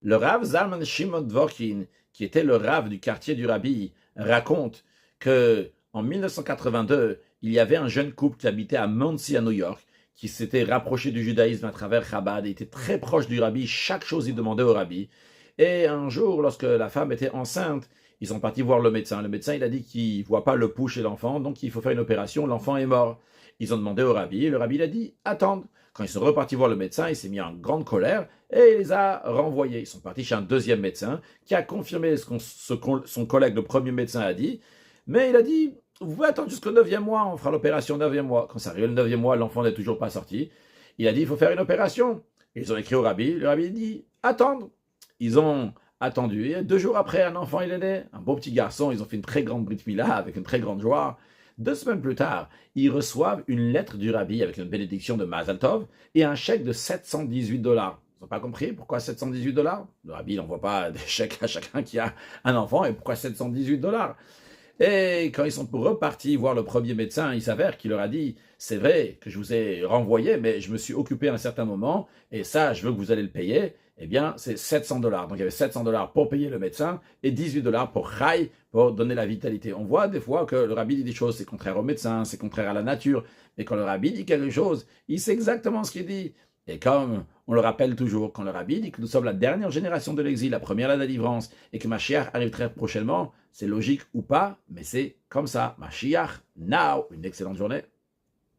Le Rav Zalman Shimon Dvorkin, qui était le Rav du quartier du Rabbi, raconte que en 1982, il y avait un jeune couple qui habitait à Monsey à New York, qui s'était rapproché du judaïsme à travers Chabad, et était très proche du Rabbi, chaque chose il demandait au Rabbi. Et un jour, lorsque la femme était enceinte, ils sont partis voir le médecin. Le médecin, il a dit qu'il ne voit pas le pouls chez l'enfant, donc il faut faire une opération, l'enfant est mort. Ils ont demandé au Rabbi, et le Rabbi il a dit « attendre ». Quand ils sont repartis voir le médecin, il s'est mis en grande colère et il les a renvoyés. Ils sont partis chez un deuxième médecin qui a confirmé ce que son collègue, le premier médecin, a dit. Mais il a dit, vous pouvez attendre jusqu'au 9e mois, on fera l'opération au 9e mois. Quand ça arrive le 9e mois, l'enfant n'est toujours pas sorti. Il a dit, il faut faire une opération. Ils ont écrit au Rabbi, le Rabbi dit, attendre. Ils ont attendu. Et 2 jours après, un enfant il est né, un beau petit garçon. Ils ont fait une très grande brit mila avec une très grande joie. 2 semaines plus tard, ils reçoivent une lettre du Rabbi avec une bénédiction de Mazal Tov et un chèque de $718. Ils n'ont pas compris pourquoi $718. Le Rabbi n'envoie pas des chèques à chacun qui a un enfant, et pourquoi $718? Et quand ils sont repartis voir le premier médecin, il s'avère qu'il leur a dit « c'est vrai que je vous ai renvoyé, mais je me suis occupé à un certain moment, et ça, je veux que vous allez le payer. » Eh bien, c'est $700. Donc, il y avait $700 pour payer le médecin et $18 pour Chai, pour donner la vitalité. On voit des fois que le Rabbi dit des choses, c'est contraire au médecin, c'est contraire à la nature. Mais quand le Rabbi dit quelque chose, il sait exactement ce qu'il dit. Et comme on le rappelle toujours, quand le Rabbi dit que nous sommes la dernière génération de l'exil, la première de la délivrance, et que Mashiach arrive très prochainement, c'est logique ou pas, mais c'est comme ça. Mashiach, now. Une excellente journée.